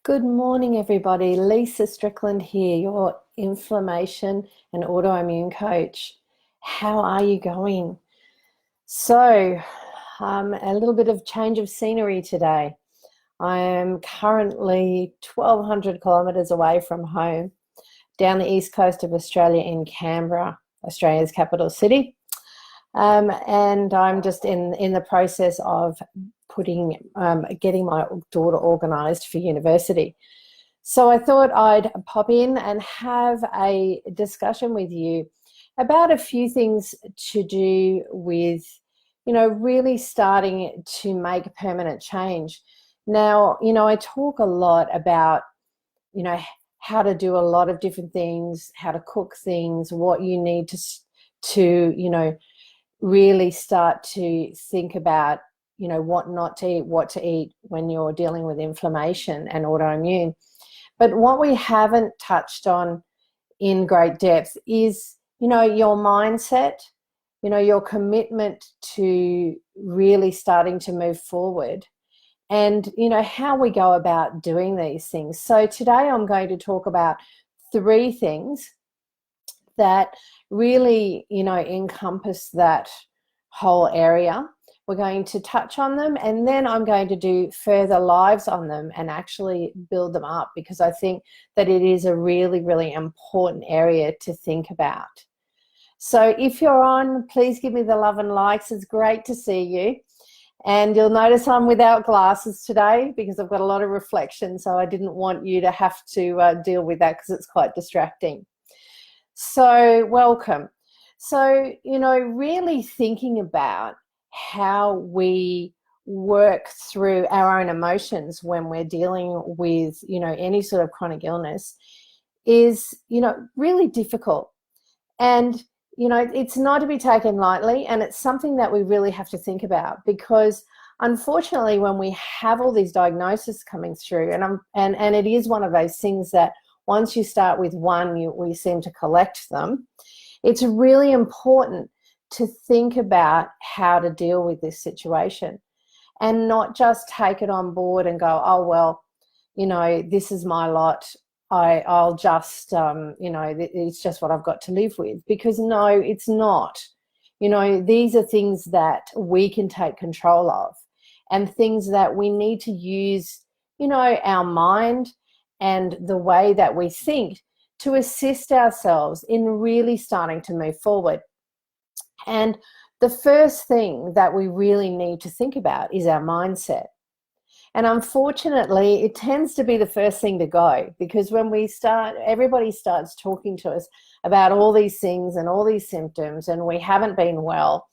Good morning, everybody. Lisa Strickland here, your inflammation and autoimmune coach. How are you going? So, a little bit of change of scenery today. I am currently 1,200 kilometres away from home, down the east coast of Australia in Canberra, Australia's capital city. And I'm just in the process of getting my daughter organised for university. So I thought I'd pop in and have a discussion with you about a few things to do with, really starting to make permanent change. Now, I talk a lot about, you know, how to do a lot of different things, how to cook things, what you need to really start to think about, what not to eat, what to eat when you're dealing with inflammation and autoimmune. But what we haven't touched on in great depth is, your mindset, your commitment to really starting to move forward and, how we go about doing these things. So today I'm going to talk about three things that really, encompass that whole area. We're going to touch on them, and then I'm going to do further lives on them and actually build them up, because I think that it is a really, really important area to think about. So if you're on, please give me the love and likes. It's great to see you. And you'll notice I'm without glasses today because I've got a lot of reflection, so I didn't want you to have to deal with that because it's quite distracting. So welcome. So, really thinking about how we work through our own emotions when we're dealing with, any sort of chronic illness is, really difficult. And, it's not to be taken lightly, and it's something that we really have to think about, because unfortunately, when we have all these diagnoses coming through, and it is one of those things that once you start with one, we seem to collect them. It's really important to think about how to deal with this situation and not just take it on board and go, oh, well, this is my lot. I'll just, it's just what I've got to live with. Because no, it's not. These are things that we can take control of, and things that we need to use, our mind and the way that we think to assist ourselves in really starting to move forward. And the first thing that we really need to think about is our mindset. And unfortunately, it tends to be the first thing to go, because when everybody starts talking to us about all these things and all these symptoms, and we haven't been well,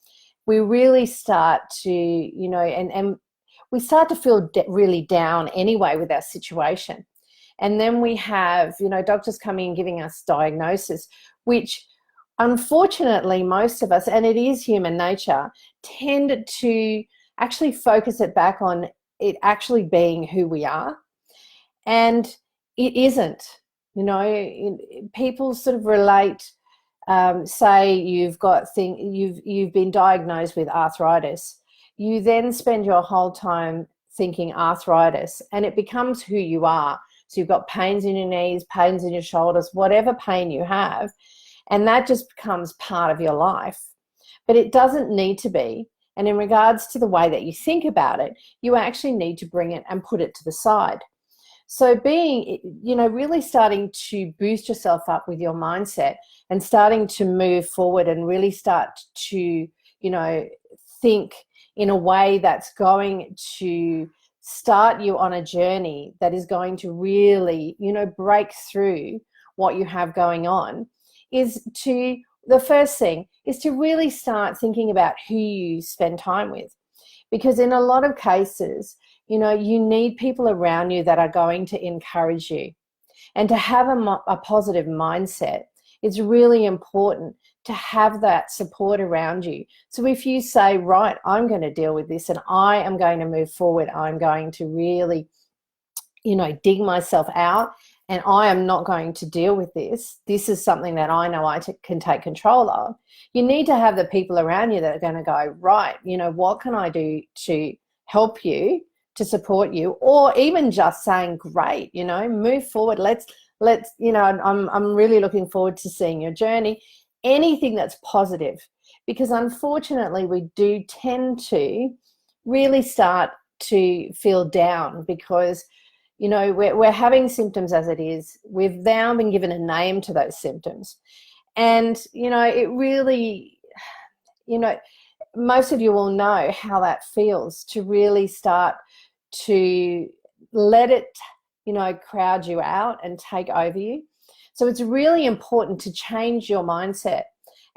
we really start to, and we start to feel really down anyway with our situation. And then we have, doctors coming and giving us diagnosis, which unfortunately most of us, and it is human nature, tend to actually focus it back on it actually being who we are. And it isn't. People sort of relate, say you've been diagnosed with arthritis. You then spend your whole time thinking arthritis, and it becomes who you are. So you've got pains in your knees, pains in your shoulders, whatever pain you have, and that just becomes part of your life. But it doesn't need to be. And in regards to the way that you think about it, you actually need to bring it and put it to the side. So really starting to boost yourself up with your mindset and starting to move forward and really start to, think in a way that's going to start you on a journey that is going to really, break through what you have going on, the first thing is to really start thinking about who you spend time with. Because in a lot of cases, you need people around you that are going to encourage you. And to have a positive mindset, it's really important to have that support around you. So if you say, right, I'm going to deal with this and I am going to move forward, I'm going to really, dig myself out, and I am not going to deal with this. This is something that I know I can take control of. You need to have the people around you that are going to go, right, what can I do to help you to support you, or even just saying, great, you know, move forward. Let's, you know, I'm really looking forward to seeing your journey. Anything that's positive, because unfortunately we do tend to really start to feel down because, you know, we're having symptoms as it is. We've now been given a name to those symptoms. And, you know, it really, you know, most of you will know how that feels to really start to let it, you know, crowd you out and take over you. So it's really important to change your mindset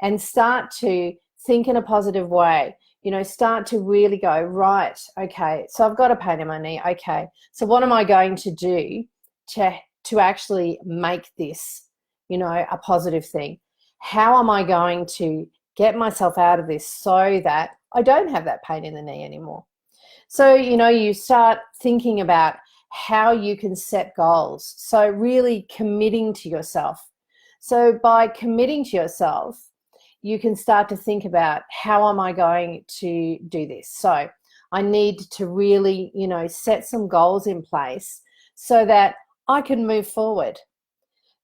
and start to think in a positive way. You know, start to really go, right, okay, so I've got a pain in my knee. Okay, so what am I going to do to actually make this, you know, a positive thing? How am I going to get myself out of this so that I don't have that pain in the knee anymore? So, you know, you start thinking about how you can set goals. So really committing to yourself. So by committing to yourself, you can start to think about, how am I going to do this? So I need to really, you know, set some goals in place so that I can move forward.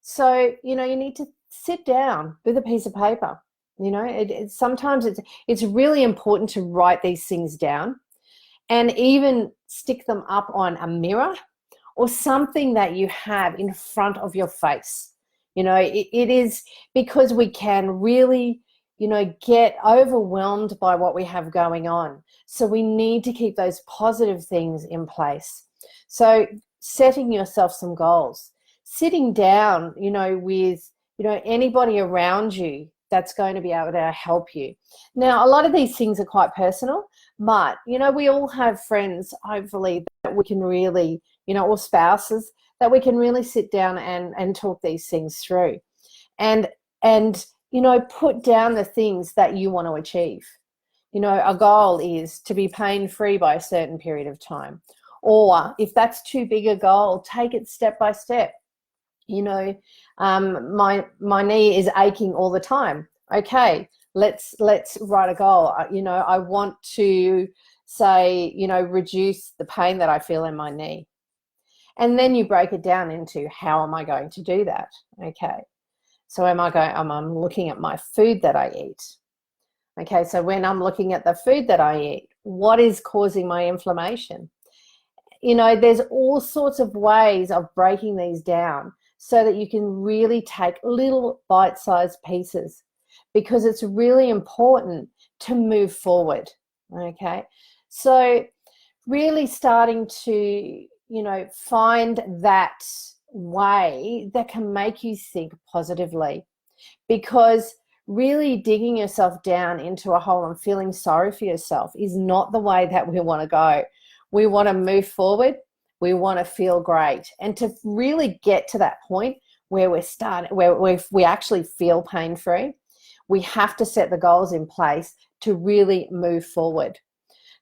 So, you know, you need to sit down with a piece of paper. You know, sometimes it's really important to write these things down and even stick them up on a mirror or something that you have in front of your face. You know, it is because we can really, you know, get overwhelmed by what we have going on. So we need to keep those positive things in place. So setting yourself some goals, sitting down, you know, with, you know, anybody around you that's going to be able to help you. Now, a lot of these things are quite personal, but, you know, we all have friends, hopefully, that we can really, you know, or spouses that we can really sit down and talk these things through. And, you know, put down the things that you want to achieve. You know, a goal is to be pain-free by a certain period of time. Or if that's too big a goal, take it step by step. You know, my knee is aching all the time. Okay, let's write a goal. You know, I want to say, you know, reduce the pain that I feel in my knee. And then you break it down into, how am I going to do that? Okay, so I'm looking at my food that I eat. Okay, so when I'm looking at the food that I eat, what is causing my inflammation? You know, there's all sorts of ways of breaking these down so that you can really take little bite-sized pieces, because it's really important to move forward. Okay, so really starting to, you know, find that way that can make you think positively, because really digging yourself down into a hole and feeling sorry for yourself is not the way that we want to go. We want to move forward. We want to feel great. And to really get to that point where we actually feel pain-free, we have to set the goals in place to really move forward.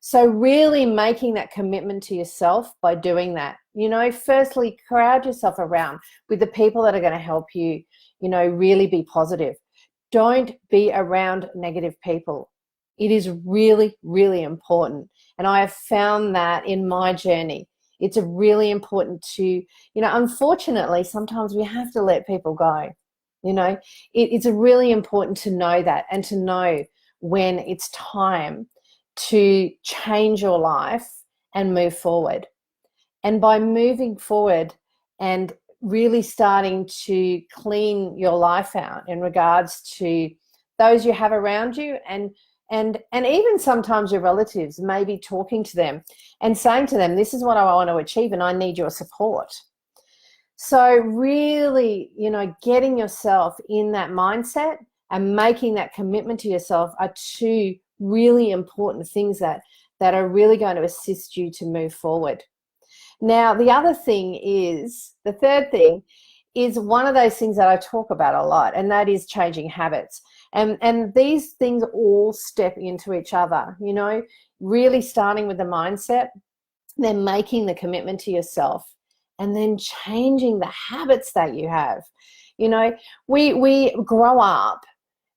So really making that commitment to yourself by doing that. You know, firstly, crowd yourself around with the people that are going to help you, you know, really be positive. Don't be around negative people. It is really, really important. And I have found that in my journey. It's really important to, you know, unfortunately, sometimes we have to let people go. You know, it's really important to know that, and to know when it's time to change your life and move forward. And by moving forward and really starting to clean your life out in regards to those you have around you, and even sometimes your relatives, maybe talking to them and saying to them, this is what I want to achieve and I need your support. So really, you know, getting yourself in that mindset and making that commitment to yourself are two really important things that are really going to assist you to move forward. Now, the third thing is one of those things that I talk about a lot, and that is changing habits. And these things all step into each other, you know, really starting with the mindset, then making the commitment to yourself, and then changing the habits that you have. You know, we grow up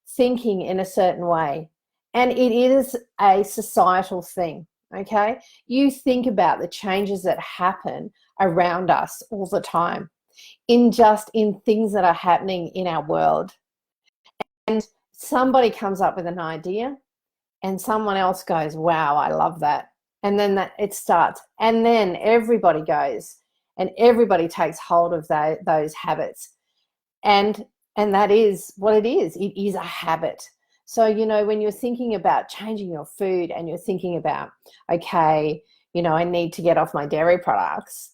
thinking in a certain way, and it is a societal thing. okay? You think about the changes that happen around us all the time, in things that are happening in our world. And somebody comes up with an idea and someone else goes, wow, I love that. And then it starts. And then everybody goes and everybody takes hold of those habits. And that is what it is. It is a habit. So, you know, when you're thinking about changing your food and you're thinking about, okay, you know, I need to get off my dairy products,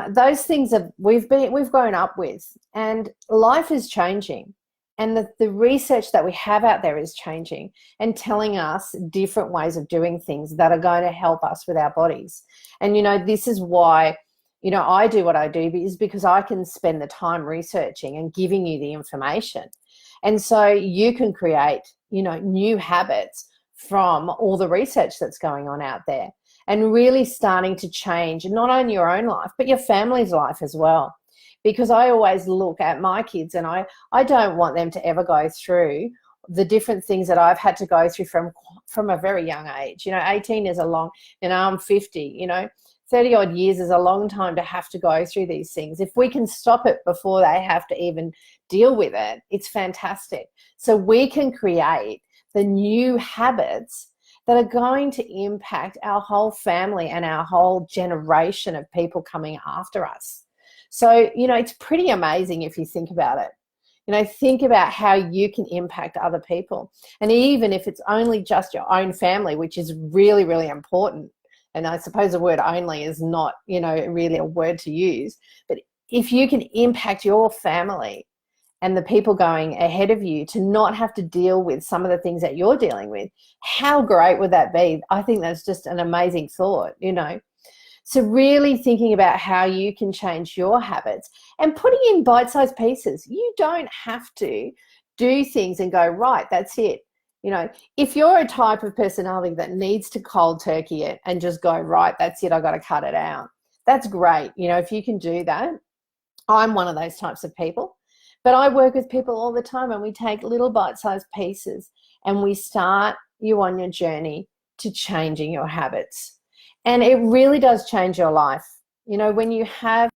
those things we've grown up with, and life is changing. And the research that we have out there is changing and telling us different ways of doing things that are going to help us with our bodies. And, you know, this is why, you know, I do what I do, is because I can spend the time researching and giving you the information. And so you can create, you know, new habits from all the research that's going on out there, and really starting to change not only your own life, but your family's life as well. Because I always look at my kids and I don't want them to ever go through the different things that I've had to go through from a very young age. You know, 18 is a long, you know, I'm 50, you know, 30 odd years is a long time to have to go through these things. If we can stop it before they have to even deal with it, it's fantastic. So we can create the new habits that are going to impact our whole family and our whole generation of people coming after us. So, you know, it's pretty amazing if you think about it. You know, think about how you can impact other people. And even if it's only just your own family, which is really, really important. And I suppose the word only is not, you know, really a word to use. But if you can impact your family and the people going ahead of you to not have to deal with some of the things that you're dealing with, how great would that be? I think that's just an amazing thought, you know. So really thinking about how you can change your habits and putting in bite-sized pieces. You don't have to do things and go, right, that's it. You know, if you're a type of personality that needs to cold turkey it and just go, right, that's it, I got to cut it out. That's great. You know, if you can do that. I'm one of those types of people. But I work with people all the time, and we take little bite-sized pieces and we start you on your journey to changing your habits. And it really does change your life. You know, when you have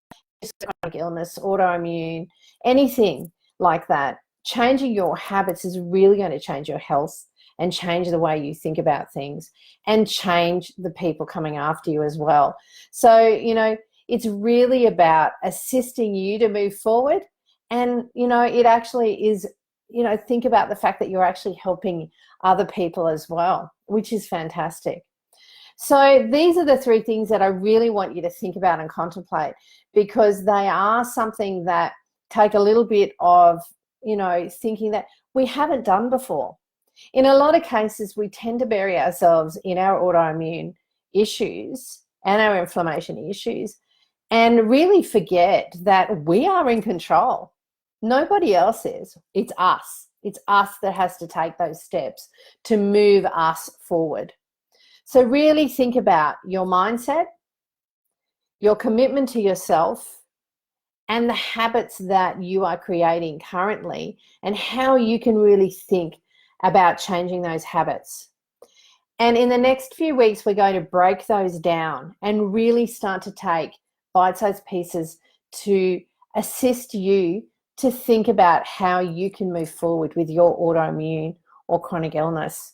chronic illness, autoimmune, anything like that, changing your habits is really going to change your health and change the way you think about things and change the people coming after you as well. So, you know, it's really about assisting you to move forward. And, you know, it actually is, you know, think about the fact that you're actually helping other people as well, which is fantastic. So these are the three things that I really want you to think about and contemplate, because they are something that take a little bit of, you know, thinking that we haven't done before. In a lot of cases, we tend to bury ourselves in our autoimmune issues and our inflammation issues and really forget that we are in control. Nobody else is. It's us. It's us that has to take those steps to move us forward. So really think about your mindset, your commitment to yourself, and the habits that you are creating currently, and how you can really think about changing those habits. And in the next few weeks, we're going to break those down and really start to take bite-sized pieces to assist you to think about how you can move forward with your autoimmune or chronic illness.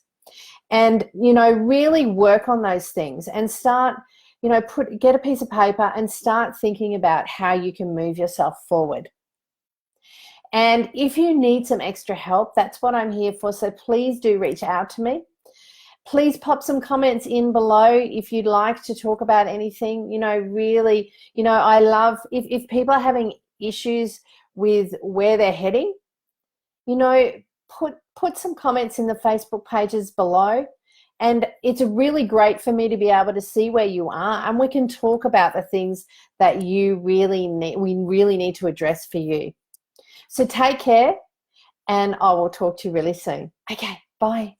And, you know, really work on those things and start, you know, get a piece of paper and start thinking about how you can move yourself forward. And if you need some extra help, that's what I'm here for. So please do reach out to me. Please pop some comments in below if you'd like to talk about anything. You know, really, you know, I love if people are having issues with where they're heading, you know, put some comments in the Facebook pages below. And it's really great for me to be able to see where you are, and we can talk about the things that we really need to address for you. So take care, and I will talk to you really soon. Okay, bye.